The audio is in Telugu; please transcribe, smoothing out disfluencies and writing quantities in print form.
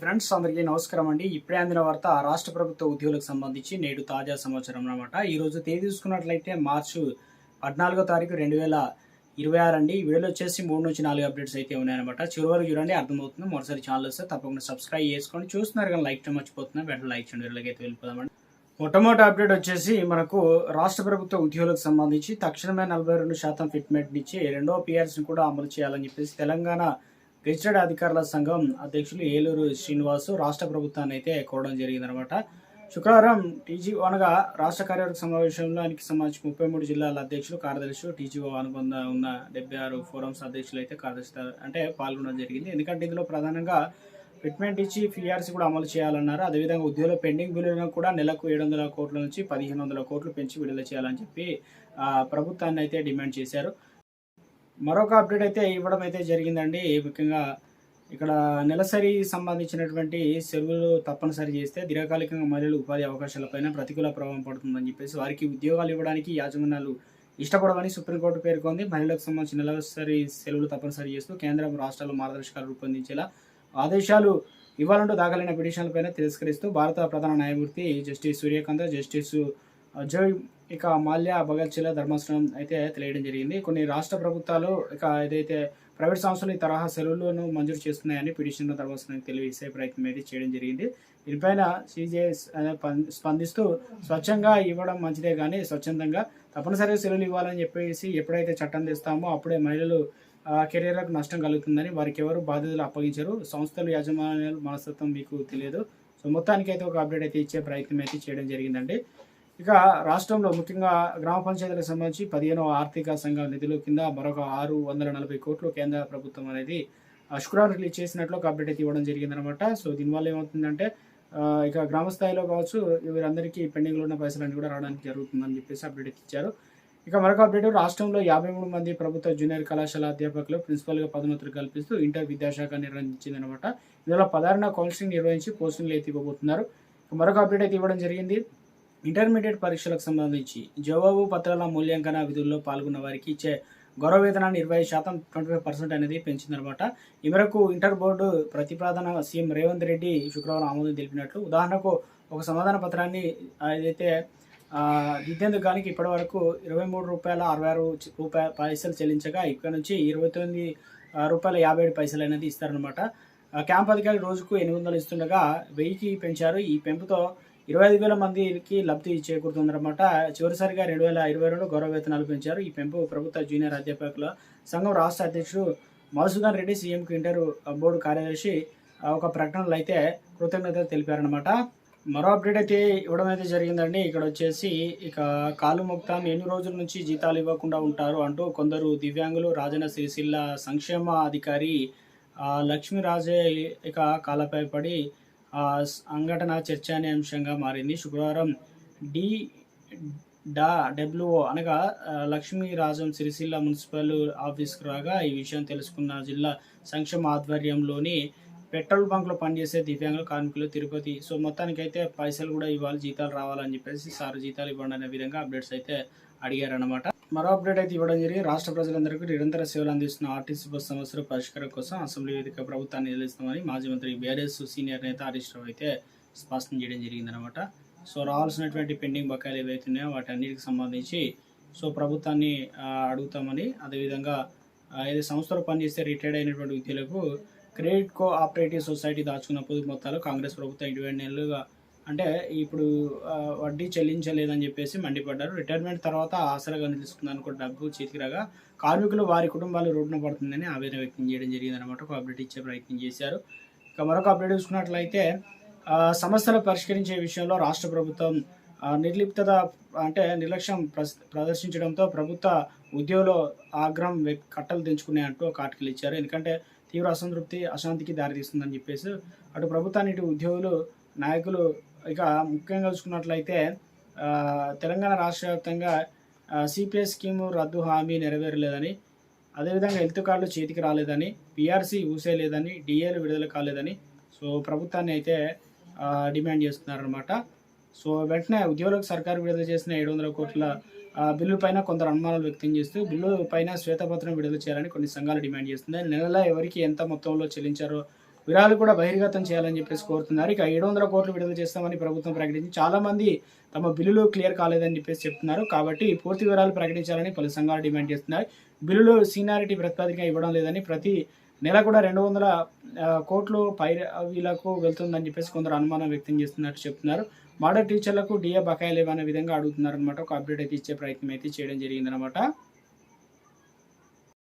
ఫ్రెండ్స్ అందరికీ నమస్కారం అండి. ఇప్పుడే అందిన వార్త రాష్ట్ర ప్రభుత్వ ఉద్యోగులకు సంబంధించి నేడు తాజా సమాచారం అన్నమాట. ఈరోజు తేదీ చూసుకున్నట్లయితే మార్చి 14వ తారీఖు 2026 అండి. ఈ వీడియోలో వచ్చేసి 3 నుంచి 4 అప్డేట్స్ అయితే ఉన్నాయన్నమాట. చివరి వరకు చూడండి, అర్థమవుతుంది. మొదటిసారి ఛానల్ వస్తే తప్పకుండా సబ్స్క్రైబ్ చేసుకోండి. చూస్తున్నారు కానీ లైక్ చేయడం మర్చిపోతున్నారు, వెంటనే లైక్ చేయండి. వీళ్ళకి అయితే వెళ్ళిపోదామండి. మొట్టమొదటి అప్డేట్ వచ్చేసి మనకు రాష్ట్ర ప్రభుత్వ ఉద్యోగులకు సంబంధించి తక్షణమే 42% ఫిట్మెంట్ ఇచ్చి రెండో పిఆర్సీని కూడా అమలు చేయాలని చెప్పేసి తెలంగాణ గెజిటెడ్ అధికారుల సంఘం అధ్యక్షులు ఏలూరు శ్రీనివాసు రాష్ట్ర ప్రభుత్వాన్ని అయితే కోరడం జరిగిందనమాట. శుక్రవారం టీజీఓ అనగా రాష్ట్ర కార్యవర్గ సమావేశంలో ఆయనకి సంబంధించి 33 జిల్లాల అధ్యక్షులు కార్యదర్శులు టీజీఓ అనుబంధ ఉన్న 76 ఫోరమ్స్ అధ్యక్షులు అయితే కార్యదర్శి అంటే పాల్గొనడం జరిగింది. ఎందుకంటే ఇందులో ప్రధానంగా ఫిట్మెంట్ ఇచ్చి పిఆర్సీ కూడా అమలు చేయాలన్నారు. అదేవిధంగా ఉద్యోగుల పెండింగ్ బిల్లులను కూడా నెలకు 700 కోట్ల నుంచి 1500 కోట్లు పెంచి విడుదల చేయాలని చెప్పి ప్రభుత్వాన్ని అయితే డిమాండ్ చేశారు. మరొక అప్డేట్ అయితే ఇవ్వడం అయితే జరిగిందండి. ముఖ్యంగా ఇక్కడ నెలసరి సంబంధించినటువంటి సెలవులు తప్పనిసరి చేస్తే దీర్ఘకాలికంగా మహిళలు ఉపాధి అవకాశాలపైన ప్రతికూల ప్రభావం పడుతుందని చెప్పేసి వారికి ఉద్యోగాలు ఇవ్వడానికి యాజమాన్యాలు ఇష్టపడవని సుప్రీంకోర్టు పేర్కొంది. మహిళలకు సంబంధించిన నెలసరి సెలవులు తప్పనిసరి చేస్తూ కేంద్రం రాష్ట్రాలు మార్గదర్శకాలు రూపొందించేలా ఆదేశాలు ఇవ్వాలంటూ దాఖలైన పిటిషన్లపైన తిరస్కరిస్తూ భారత ప్రధాన న్యాయమూర్తి జస్టిస్ సూర్యకాంత్, జస్టిస్ అజయ్ మాల్యా బగల్చిల ధర్మాసనం అయితే తెలియడం జరిగింది. కొన్ని రాష్ట్ర ప్రభుత్వాలు ఏదైతే ప్రైవేట్ సంస్థలు ఈ తరహా సెలవులను మంజూరు చేస్తున్నాయని పిటిషన్ ధర్మాసనం తెలియజేసే ప్రయత్నం అయితే చేయడం జరిగింది. దీనిపైన సిజే స్పందిస్తూ స్వచ్ఛంగా ఇవ్వడం మంచిదే కానీ స్వచ్ఛందంగా తప్పనిసరిగా సెలవులు ఇవ్వాలని చెప్పేసి ఎప్పుడైతే చట్టం తెస్తామో అప్పుడే మహిళలు కెరీర్లకు నష్టం కలుగుతుందని వారికి ఎవరు బాధ్యతలు అప్పగించరు. సంస్థలు యాజమాన్యాలు మనస్తత్వం మీకు తెలియదు. సో మొత్తానికైతే ఒక అప్డేట్ అయితే ఇచ్చే ప్రయత్నం అయితే చేయడం జరిగిందండి. ఇక రాష్ట్రంలో ముఖ్యంగా గ్రామ పంచాయతీలకు సంబంధించి 15వ ఆర్థిక సంఘం నిధుల కింద మరొక 640 కోట్లు కేంద్ర ప్రభుత్వం అనేది శుక్రవారం రిలీజ్ చేసినట్లు ఒక అప్డేట్ అయితే ఇవ్వడం జరిగిందనమాట. సో దీనివల్ల ఏమవుతుందంటే ఇక గ్రామ స్థాయిలో కావచ్చు వీరందరికీ పెండింగ్లో ఉన్న పైసలన్నీ కూడా రావడానికి జరుగుతుందని చెప్పేసి అప్డేట్ ఇచ్చారు. ఇక మరొక అప్డేట్, రాష్ట్రంలో 53 మంది ప్రభుత్వ జూనియర్ కళాశాల అధ్యాపకులు ప్రిన్సిపల్గా పదోన్నతులు కల్పిస్తూ ఇంటర్ విద్యాశాఖ నిర్వహించిందనమాట. ఇందులో 16న కౌన్సిలింగ్ నిర్వహించి పోస్టింగ్లు అయితే ఇవ్వబోతున్నారు. మరొక అప్డేట్ అయితే ఇవ్వడం జరిగింది. ఇంటర్మీడియట్ పరీక్షలకు సంబంధించి జవాబు పత్రాల మూల్యాంకన విధుల్లో పాల్గొన్న వారికి ఇచ్చే గౌరవ వేతనాన్ని 20% 25% అనేది పెంచిందనమాట. ఈ మేరకు ఇంటర్ బోర్డు ప్రతిపాదన సీఎం రేవంత్ రెడ్డి శుక్రవారం ఆమోదం తెలిపినట్లు. ఉదాహరణకు ఒక సమాధాన పత్రాన్ని ఏదైతే దిద్దేందుకు కానీ ఇప్పటి వరకు ₹23.66 చెల్లించగా ఇక్కడ నుంచి ₹29.57 అనేది ఇస్తారనమాట. క్యాంప్ అధికారి రోజుకు 800 ఇస్తుండగా 1000కి పెంచారు. ఈ పెంపుతో 25,000 మందికి లబ్ధి చేకూరుతుందన్నమాట. చివరిసారిగా 2022 గౌరవ వేతనాలు పెంచారు. ఈ పెంపు ప్రభుత్వ జూనియర్ అధ్యాపకుల సంఘం రాష్ట్ర అధ్యక్షుడు మధుసూదన్ రెడ్డి సీఎంకు ఇంటర్ బోర్డు కార్యదర్శి ఒక ప్రకటనలో అయితే కృతజ్ఞతలు తెలిపారనమాట. మరో అప్డేట్ అయితే ఇవ్వడం అయితే జరిగిందండి. ఇక్కడ వచ్చేసి కాలు మొక్తాన్ని ఎన్ని రోజుల నుంచి జీతాలు ఇవ్వకుండా ఉంటారు అంటూ కొందరు దివ్యాంగులు రాజన్న సిరిసిల్ల సంక్షేమ అధికారి లక్ష్మీరాజే కాలపై పడి సంఘటన చర్చనీయాంశంగా మారింది. శుక్రవారం డబ్ల్యూఓ అనగా లక్ష్మీరాజం సిరిసిల్ల మున్సిపల్ ఆఫీస్కు రాగా ఈ విషయం తెలుసుకున్న జిల్లా సంక్షేమ ఆధ్వర్యంలోని పెట్రోల్ బంక్లో పనిచేసే దివ్యాంగుల కార్మికులు తిరుపతి సో మొత్తానికైతే పైసలు కూడా ఇవ్వాలి, జీతాలు రావాలని చెప్పేసి సార్ జీతాలు ఇవ్వండి అనే విధంగా అప్డేట్స్ అయితే అడిగారనమాట. మరో అప్డేట్ అయితే ఇవ్వడం జరిగి రాష్ట్ర ప్రజలందరికీ నిరంతర సేవలు అందిస్తున్న ఆర్టీసీ బస్ సమస్యల పరిష్కారం కోసం అసెంబ్లీ వేదిక ప్రభుత్వాన్ని నిలుస్తామని మాజీ మంత్రి బీఆర్ఎస్ సీనియర్ నేత హరీష్ రావు అయితే స్పష్టం చేయడం జరిగిందనమాట. సో రావాల్సినటువంటి పెండింగ్ బకాయిలు ఏవైతున్నాయో వాటి అన్నిటికి సంబంధించి సో ప్రభుత్వాన్ని అడుగుతామని, అదేవిధంగా ఏదైతే సంస్థలో పనిచేస్తే రిటైర్డ్ అయినటువంటి ఉద్యోగులకు క్రెడిట్ కోఆపరేటివ్ సొసైటీ దాచుకున్న పొదుపు మొత్తాలు కాంగ్రెస్ ప్రభుత్వం 20 నెలలుగా అంటే ఇప్పుడు వడ్డీ చెల్లించలేదని చెప్పేసి మండిపడ్డారు. రిటైర్మెంట్ తర్వాత ఆసరాగా నిలుస్తుందని కూడా డబ్బు చేతికి రాగా కార్మికులు వారి కుటుంబాలు రోడ్డున పడుతుందని ఆవేదన వ్యక్తం చేయడం జరిగిందనమాట. ఒక అప్డేట్ ఇచ్చే ప్రయత్నం చేశారు. ఇక మరొక అప్డేట్ చూసుకున్నట్లయితే సమస్యలు పరిష్కరించే విషయంలో రాష్ట్ర ప్రభుత్వం నిర్లిప్తత అంటే నిర్లక్ష్యం ప్రదర్శించడంతో ప్రభుత్వ ఉద్యోగులు ఆగ్రహం కట్టలు తెంచుకున్నాయంటూ ఒక ఆర్టికల్ ఇచ్చారు. ఎందుకంటే తీవ్ర అశాంతికి దారితీస్తుందని చెప్పేసి అటు ప్రభుత్వాన్ని ఇటు ఉద్యోగులు నాయకులు ముఖ్యంగా చూసుకున్నట్లయితే తెలంగాణ రాష్ట్ర వ్యాప్తంగా సిపిఎస్ స్కీము రద్దు హామీ నెరవేరలేదని, అదేవిధంగా హెల్త్ కార్డులు చేతికి రాలేదని, పిఆర్సీ ఊసేలేదని, డిఏలు విడుదల కాలేదని సో ప్రభుత్వాన్ని అయితే డిమాండ్ చేస్తున్నారనమాట. సో వెంటనే ఉద్యోగులకు సర్కారు విడుదల చేసిన 700 కోట్ల బిల్లు పైన కొందరు అనుమానాలు వ్యక్తం చేస్తూ బిల్లు పైన శ్వేతపత్రం విడుదల చేయాలని కొన్ని సంఘాలు డిమాండ్ చేస్తున్నాయి. నెలలో ఎవరికి ఎంత మొత్తంలో చెల్లించారో విరాళాలు కూడా బహిర్గతం చేయాలని చెప్పేసి కోరుతున్నారు. ఇక 700 కోట్లు విడుదల చేస్తామని ప్రభుత్వం ప్రకటించి చాలా మంది తమ బిల్లులు క్లియర్ కాలేదని చెప్పేసి చెప్తున్నారు. కాబట్టి పూర్తి వివరాలు ప్రకటించాలని పలు సంఘాలు డిమాండ్ చేస్తున్నాయి. బిల్లులు సీనియారిటీ ప్రతిపాదిక ఇవ్వడం లేదని, ప్రతి నెల కూడా 200 కోట్లు వీళ్ళకు వెళ్తుందని చెప్పేసి కొందరు అనుమానం వ్యక్తం చేస్తున్నట్టు చెప్తున్నారు. మోడల్ టీచర్లకు డిఏ బకాయిలు ఇవ్వనే విధంగా అడుగుతున్నారు అనమాట. ఒక అప్డేట్ అయితే ఇచ్చే ప్రయత్నం అయితే చేయడం జరిగిందనమాట.